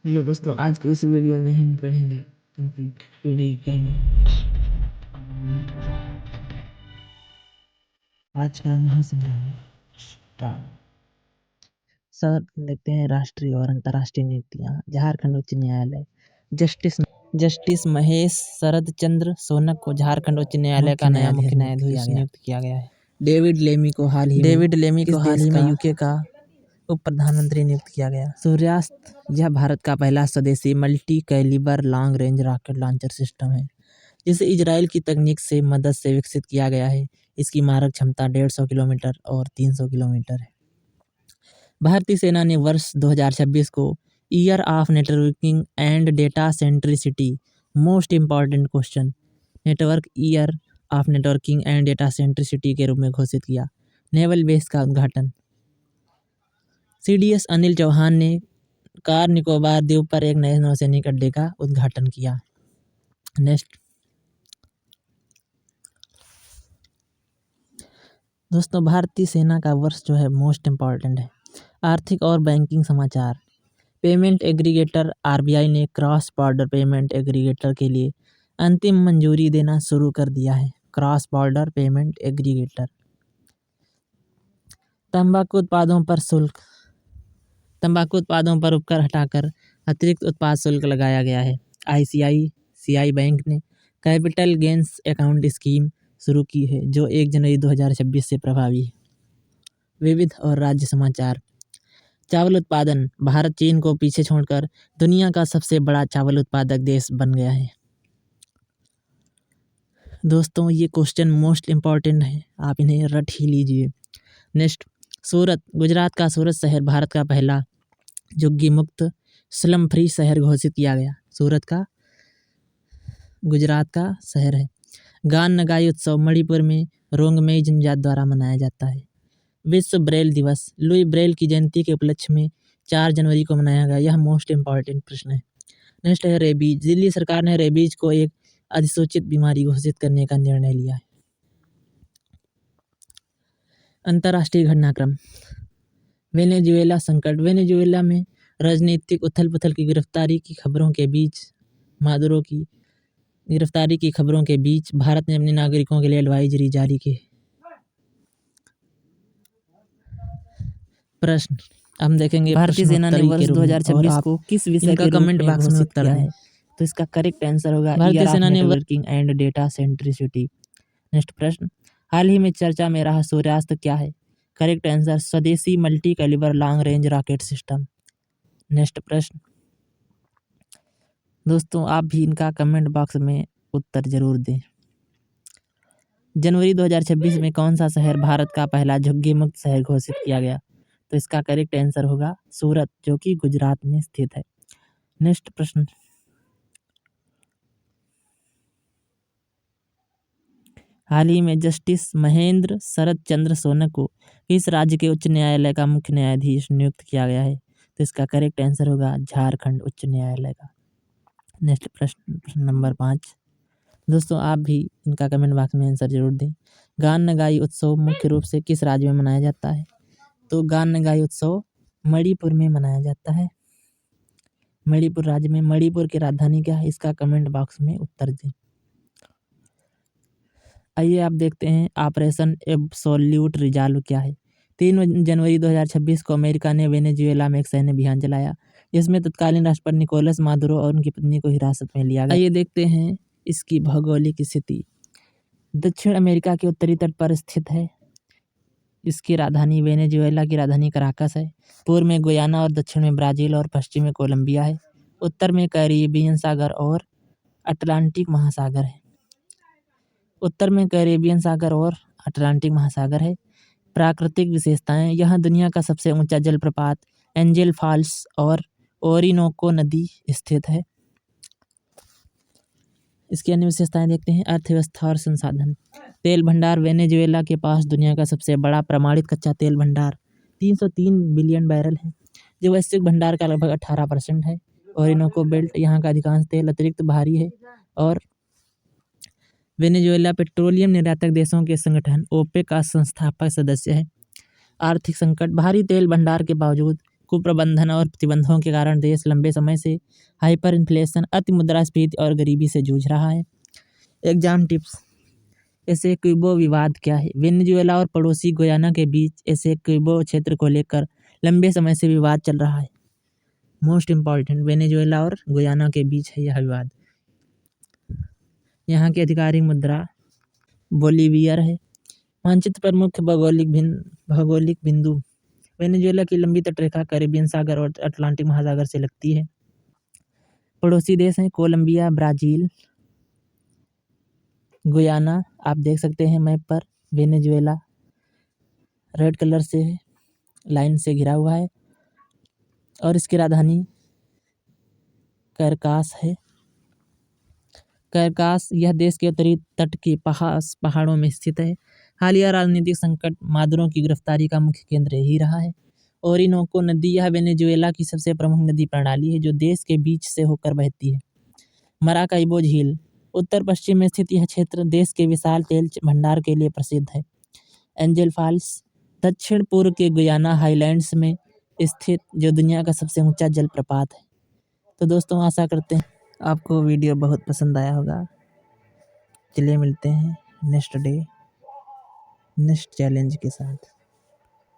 Hello दोस्तों, आज के इस वीडियो में हम पढ़ेंगे आज का महासंग्रह स्टार्ट। सर देखते हैं राष्ट्रीय और अंतर्राष्ट्रीय नीतियाँ। झारखंड उच्च न्यायालय जस्टिस महेश शरद चंद्र सोनक को झारखंड उच्च न्यायालय का नया मुख्य न्यायाधीश नियुक्त किया गया है। डेविड लेमी को हाल ही में यूके का उप प्रधानमंत्री नियुक्त किया गया। सूर्यास्त यह भारत का पहला स्वदेशी multi calibre long range rocket launcher system है, जिसे इजराइल की तकनीक से मदद से विकसित किया गया है। इसकी मारक क्षमता 150 किलोमीटर और 300 किलोमीटर है। भारतीय सेना ने वर्ष 2026 को year of networking and data centricity most important question network year of networking and data centricity के रूप में घोषित किया। नेवल बेस का उद्घाटन। CDS अनिल चौहान ने कार निकोबार द्वीप पर एक नए नौसैनिक अड्डे का उद्घाटन किया। नेक्स्ट दोस्तों, भारतीय सेना का वर्ष जो है मोस्ट इम्पॉर्टेंट है। आर्थिक और बैंकिंग समाचार। पेमेंट एग्रीगेटर RBI ने क्रॉस बॉर्डर पेमेंट एग्रीगेटर के लिए अंतिम मंजूरी देना शुरू कर दिया है। Cross border payment aggregator. तंबाकू उत्पादों पर उपकर हटाकर अतिरिक्त उत्पाद शुल्क लगाया गया है। ICICI बैंक ने कैपिटल गेंस अकाउंट स्कीम शुरू की है, जो 1 जनवरी 2026 से प्रभावी है। विविध और राज्य समाचार। चावल उत्पादन। भारत चीन को पीछे छोड़कर दुनिया का सबसे बड़ा चावल उत्पादक देश बन गया है। दोस्तों, ये क्वेश्चन मोस्ट इम्पॉर्टेंट है, आप इन्हें रट ही लीजिए। नेक्स्ट, सूरत। गुजरात का सूरत शहर भारत का पहला झुग्गी मुक्त स्लम फ्री शहर घोषित किया गया। सूरत का गुजरात का शहर है। गान नगाई उत्सव मणिपुर में रोंगमेई जनजाति द्वारा मनाया जाता है। विश्व ब्रेल दिवस। लुई ब्रेल की जयंती के उपलक्ष्य में 4 जनवरी को मनाया गया। यह मोस्ट इम्पॉर्टेंट प्रश्न है। नेक्स्ट है रेबीज। दिल्ली सरकार ने रेबीज को एक अधिसूचित बीमारी घोषित करने का निर्णय लिया है। अंतर्राष्ट्रीय घटनाक्रम। वेनेजुएला संकट। वेनेजुएला में राजनीतिक उथल-पुथल की गिरफ्तारी की खबरों के बीच भारत ने अपने नागरिकों के लिए एडवाइजरी जारी की। प्रश्न हम देखेंगे। भारतीय सेना ने वर्ष 2026 को किस विषय के कमेंट बॉक्स में उत्तर दिया है, तो इसका करेक्ट आंसर होगा भारतीय सेना ने networking and data centricity. Next प्रश्न, हाल ही में चर्चा में रहा सूर्यास्त क्या है? करेक्ट आंसर स्वदेशी multi calibre long range rocket system. Next प्रश्न दोस्तों, आप भी इनका कमेंट बॉक्स में उत्तर जरूर दें। जनवरी 2026 में कौन सा शहर भारत का पहला झुग्गी मुक्त शहर घोषित किया गया? तो इसका करेक्ट आंसर होगा सूरत, जो कि गुजरात में स्थित है। नेक्स्ट प्रश्न, हाल ही में जस्टिस महेंद्र शरद चंद्र सोनक को किस राज्य के उच्च न्यायालय का मुख्य न्यायाधीश नियुक्त किया गया है? तो इसका करेक्ट आंसर होगा झारखंड उच्च न्यायालय का। नेक्स्ट प्रश्न नंबर 5 दोस्तों, आप भी इनका कमेंट बॉक्स में आंसर जरूर दें। गान नगाई उत्सव मुख्य रूप से किस राज्य में मनाया जाता है? तो गान नगाई उत्सव मणिपुर में मनाया जाता है। मणिपुर राज्य में। मणिपुर की राजधानी क्या है? इसका कमेंट बॉक्स में उत्तर दें। आइए आप देखते हैं ऑपरेशन एब्सोल्यूट रिजॉल्व क्या है। 3 जनवरी 2026 को अमेरिका ने वेनेजुएला में एक सैन्य अभियान चलाया, जिसमें तत्कालीन राष्ट्रपति निकोलस मादुरो और उनकी पत्नी को हिरासत में लिया गया। आइए देखते हैं इसकी भौगोलिक स्थिति। दक्षिण अमेरिका के उत्तरी तट पर स्थित है। इसकी राजधानी वेनेजुएला की राजधानी कराकस है। पूर्व में गुयाना और दक्षिण में ब्राज़ील और पश्चिम में कोलंबिया है। उत्तर में कैरिबियन सागर और अटलांटिक महासागर है। प्राकृतिक विशेषताएं, यहाँ दुनिया का सबसे ऊंचा जलप्रपात एंजल फॉल्स और ओरिनोको नदी स्थित है। इसकी अन्य विशेषताएं देखते हैं। अर्थव्यवस्था और संसाधन। तेल भंडार। वेनेजुएला के पास दुनिया का सबसे बड़ा प्रमाणित कच्चा तेल भंडार 303 बिलियन बैरल है, जो वैश्विक भंडार का लगभग 18% है। ओरिनोको बेल्ट, यहाँ का अधिकांश तेल अतिरिक्त भारी है और वेनेजुएला पेट्रोलियम निर्यातक देशों के संगठन ओपेक का संस्थापक सदस्य है। आर्थिक संकट। भारी तेल भंडार के बावजूद कुप्रबंधन और प्रतिबंधों के कारण देश लंबे समय से हाइपर इन्फ्लेशन, अति मुद्रास्फीति और गरीबी से जूझ रहा है। Exam tips. एसेक्विबो विवाद क्या है? वेनेजुएला और पड़ोसी गुयाना के बीच एसेक्विबो क्षेत्र को लेकर लंबे समय से विवाद चल रहा है। मोस्ट इम्पॉर्टेंट, वेनेजुएला और गुयाना के बीच है यह विवाद। यहाँ की आधिकारिक मुद्रा बोलीवियर है। मानचित्र पर मुख्य भौगोलिक बिंदु। वेनेजुएला की लंबी तटरेखा कैरिबियन सागर और अटलांटिक महासागर से लगती है। पड़ोसी देश हैं कोलंबिया, ब्राजील, गुयाना। आप देख सकते हैं मैप पर वेनेजुएला रेड कलर से लाइन से घिरा हुआ है और इसकी राजधानी कैरकास है। कैरकास यह देश के उत्तरी तट के पहाड़ों में स्थित है। हालिया राजनीतिक संकट मादुरो की गिरफ्तारी का मुख्य केंद्र ही रहा है। ओरिनोको नदी यह वेनेजुएला की सबसे प्रमुख नदी प्रणाली है जो देश के बीच से होकर बहती है। मराकाइबो झील। उत्तर पश्चिम में स्थित यह क्षेत्र देश के विशाल तेल भंडार के लिए प्रसिद्ध है। एंजल फॉल्स दक्षिण पूर्व के गुयाना हाईलैंड्स में स्थित जो दुनिया का सबसे ऊंचा जलप्रपात है। तो दोस्तों आशा करते हैं आपको वीडियो बहुत पसंद आया होगा। चलिए मिलते हैं नेक्स्ट चैलेंज के साथ।